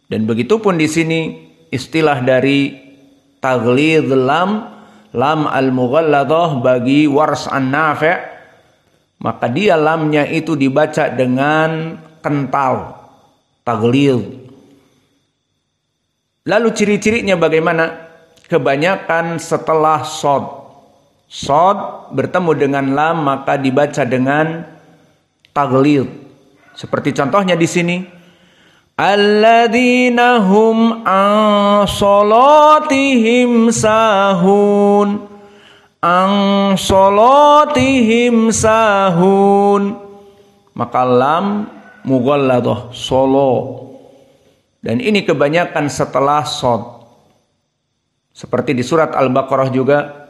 Dan begitupun di sini istilah dari taghlidz lam al-mughalladah bagi Wars an-Nafi', maka dia lamnya itu dibaca dengan kental, taghlidz. Lalu ciri-cirinya bagaimana? Kebanyakan setelah shad bertemu dengan lam maka dibaca dengan taghlidz. Seperti contohnya di sini, alladzina hum an salatihim sahun, an salatihim sahun. Maka lam mughalladah, solo. Dan ini kebanyakan setelah shad. Seperti di surat Al-Baqarah juga,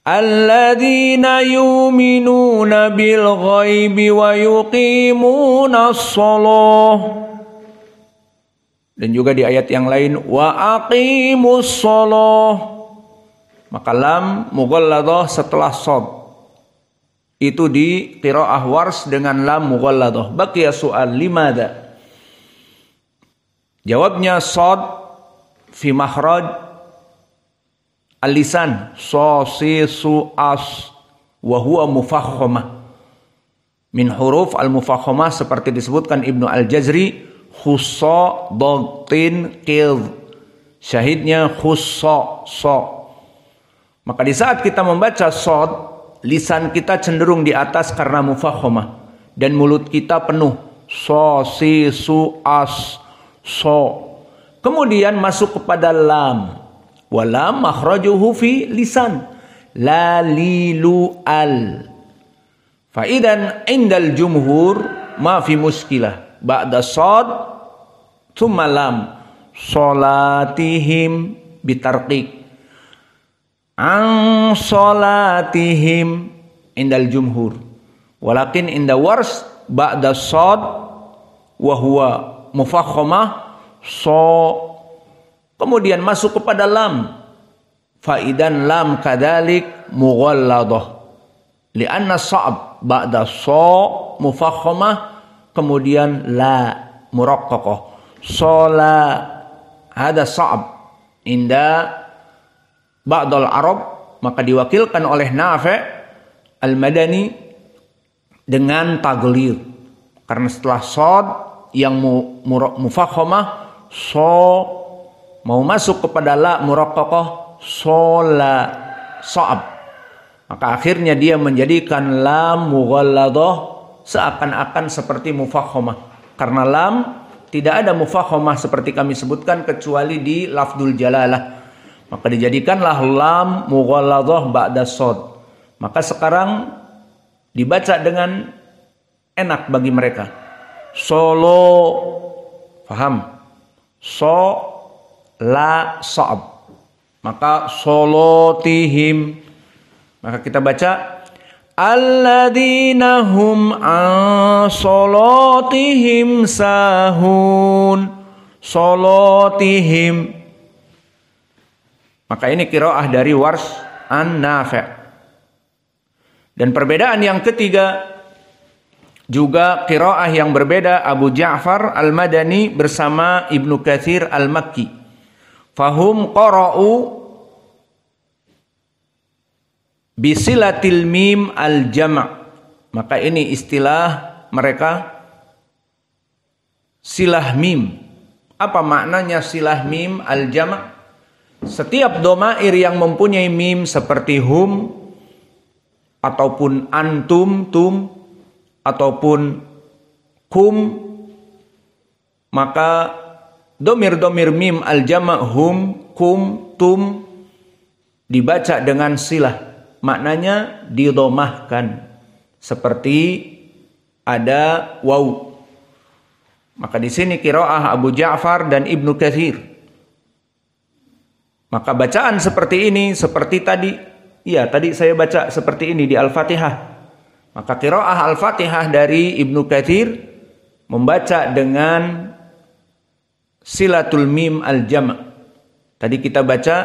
alladzina yu'minuna bil ghaibi wa yuqimuna shalah. Dan juga di ayat yang lain, wa aqimus shalah. Maka lam mughalladah setelah shad. Itu di qiraah Wars dengan lam mughalladah. Baqiya soal limadha? Jawabnya shad fi makhraj al-lisan, so, si, su, as, wa huwa mufakhamah. Min huruf al-mufakhamah seperti disebutkan Ibnu Al-Jazri, khussa, dogtin, qidh. Syahidnya khussa, so. Maka di saat kita membaca shad, lisan kita cenderung di atas karena mufakhamah. Dan mulut kita penuh. So, si, su, as, so. Kemudian masuk kepada lam. Walam makhrajuhu fi lisan, la lilu al. Faidan indal jumhur ma fi muskilah. Ba'da shad thumma lam, salatihim bitarqiq. An salatihim indal jumhur. Walakin inda Wars ba'da shad wa huwa mufakhamah, so. Kemudian masuk kepada lam. Faidan lam kadalik mughalladah. Lianna sa'ab ba'da so mufakhamah, kemudian la muraqqaqah. Sola hada sa'ab inda ba'dal Arab, maka diwakilkan oleh Nafi' al-Madani dengan taghlidz. Karena setelah shad yang mufakhamah, so, mau masuk kepada la muraqqaqah, sola, sa'ab. Maka akhirnya dia menjadikan lam mughalladah seakan-akan seperti mufakhamah. Karena lam tidak ada mufakhamah seperti kami sebutkan kecuali di lafdzul jalalah. Maka dijadikanlah lam mughalladah ba'da shad. Maka sekarang dibaca dengan enak bagi mereka. Solo, paham? So, la, sa'ab. Maka solotihim. Maka kita baca alladzina hum an salatihim sahun, solotihim. Maka ini qiraah dari Wars an-Nafi'. Dan perbedaan yang ketiga juga qiraah yang berbeda Abu Ja'far al-Madani bersama Ibnu Katsir al-Makki. Fahum qara'u bisilatil mim al-jama'. Maka ini istilah mereka, silah mim. Apa maknanya silah mim al-jama'? Setiap domair yang mempunyai mim seperti hum ataupun antum, tum, ataupun kum, maka domir-domir mim al-jama' hum, kum, tum dibaca dengan silah. Maknanya didomahkan. Seperti ada waw. Maka di sini qiraah Abu Ja'far dan Ibnu Katsir. Maka bacaan seperti ini, seperti tadi. Iya, tadi saya baca seperti ini di Al-Fatihah. Maka qiraah Al-Fatihah dari Ibnu Katsir membaca dengan silatul mim al-jama'. Tadi kita baca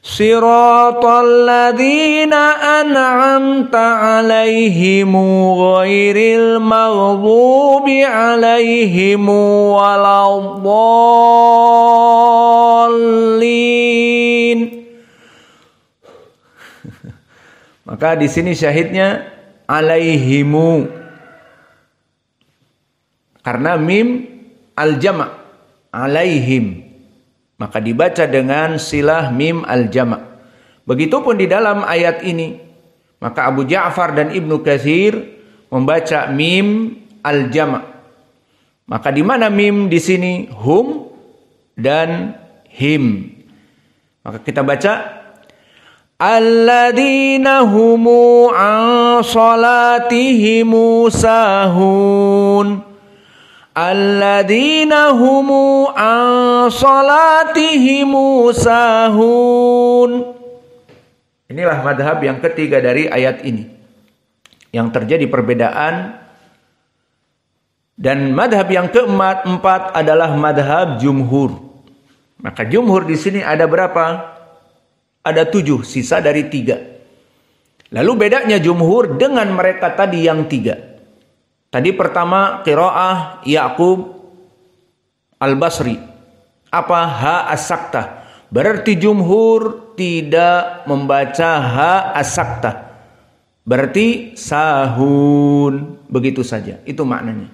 Siratal ladzina an'amta 'alaihim ghairil maghdubi 'alaihim waladdallin. Maka di sini syahidnya alaihimu, karena mim al-jama' alaihim, maka dibaca dengan silah mim al-jama'. Begitupun di dalam ayat ini, maka Abu Ja'far dan Ibnu Katsir membaca mim al-jama'. Maka di mana mim di sini? Hum dan him. Maka kita baca alladzina humu an salatihimu sahun. Alladzina humu an salatihimu sahun. Inilah madhab yang ketiga dari ayat ini, yang terjadi perbedaan. Dan madhab yang keempat adalah madhab jumhur. Maka jumhur di sini ada berapa? Ada 7, sisa dari 3. Lalu bedanya jumhur dengan mereka tadi yang 3. Tadi pertama qiraah Ya'qub Al-Basri. Apa? Ha as-saktah. Berarti jumhur tidak membaca ha as-saktah. Berarti sahun. Begitu saja. Itu maknanya.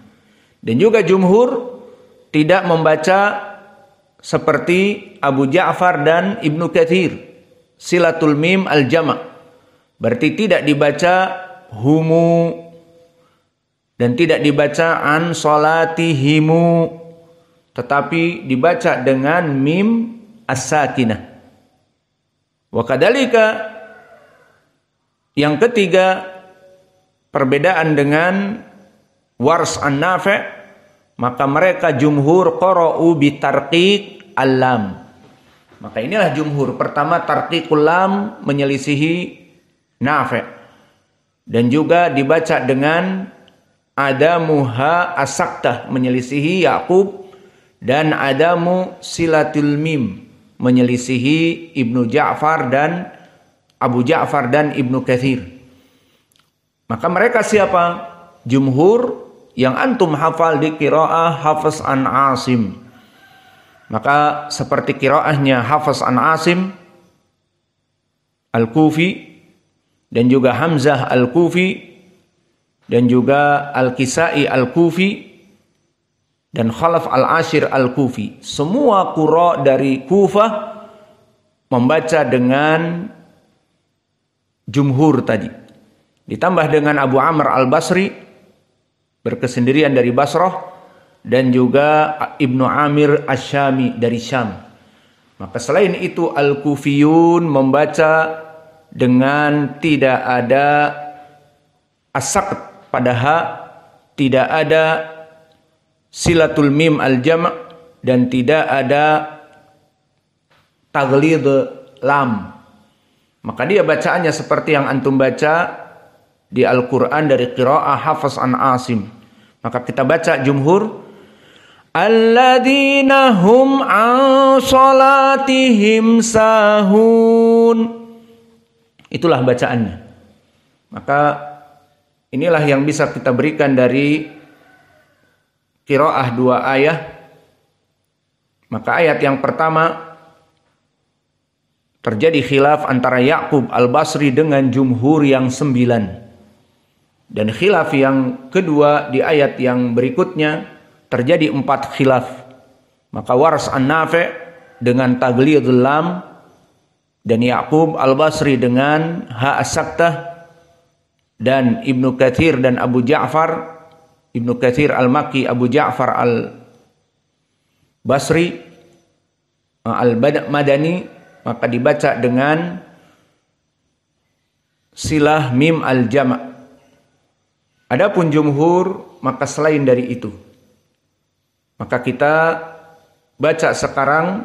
Dan juga jumhur tidak membaca seperti Abu Ja'far dan Ibnu Katsir, silatul mim al-jama'. Berarti tidak dibaca humu dan tidak dibaca an salatihimu, tetapi dibaca dengan mim as-sakinah. Wa kadzalika yang ketiga, perbedaan dengan Wars an-Nafi', maka mereka jumhur qara'u bi tarqiq al-lam. Maka inilah jumhur. Pertama, tarqiqul lam menyelisihi Nafi', dan juga dibaca dengan adamu ha as-saktah menyelisihi Ya'qub, dan adamu silatul mim menyelisihi Ibnu Ja'far dan Abu Ja'far dan Ibnu Katsir. Maka mereka siapa? Jumhur yang antum hafal di qiraah Hafs an Asim. Maka seperti qiraahnya Hafs an Asim Al-Kufi, dan juga Hamzah Al-Kufi, dan juga Al-Kisai Al-Kufi, dan Khalaf Al-Ashir Al-Kufi. Semua qura dari Kufah membaca dengan jumhur tadi. Ditambah dengan Abu Amr Al-Basri, berkesendirian dari Basrah, dan juga Ibnu Amir Asy-Syami dari Syam. Maka selain itu Al-Kufiyun membaca dengan tidak ada as-saqt pada ha, tidak ada silatul mim al-jama', dan tidak ada taghlid lam. Maka dia bacaannya seperti yang antum baca di Al-Quran dari qiraah Hafs an Asim. Maka kita baca jumhur, alladzina hum an salatihim sahun. Itulah bacaannya. Maka inilah yang bisa kita berikan dari qiraah 2 ayat. Maka ayat yang pertama terjadi khilaf antara Ya'qub Al-Basri dengan jumhur yang 9. Dan khilaf yang kedua di ayat yang berikutnya terjadi 4 khilaf. Maka Wars an-Nafi' dengan taghlidul lam, dan Ya'qub Al-Basri dengan ha as-saktah, dan Ibnu Katsir dan Abu Ja'far, Ibnu Katsir Al-Makki, Abu Ja'far Al-Basri Al-Madani, maka dibaca dengan silah mim al-jama'. Adapun jumhur maka selain dari itu. Maka kita baca sekarang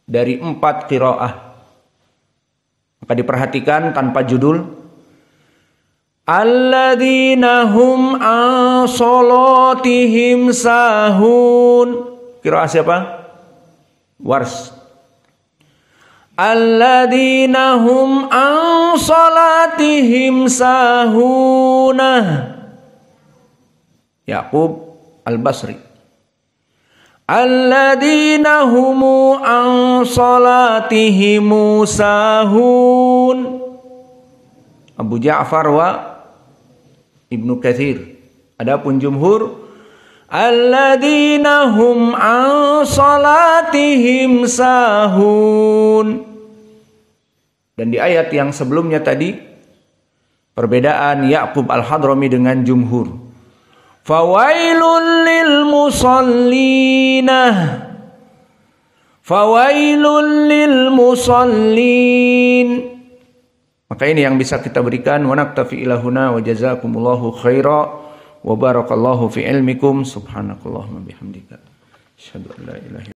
dari 4 qiraah. Maka diperhatikan tanpa judul. Alladzina hum an salatihim sahun. Qiraah siapa? Wars. alladzina hum an salatihim sahuna. Yaqub Al-Basri. Alladzina hum an salatihim sahun. Abu Ja'far wa Ibnu Katsir. Adapun jumhur, alladzina hum an salatihim sahun. Dan di ayat yang sebelumnya tadi, perbedaan Ya'qub Al-Hadrami dengan jumhur. Fawailul lil musallina. Fawailul lil musallin. Maka ini yang bisa kita berikan. Wa naktafi ilahuna wa jazakumullahu khaira wa barakallahu fi ilmikum. Subhanakallahumma bihamdika. Asyhadu an la ilaha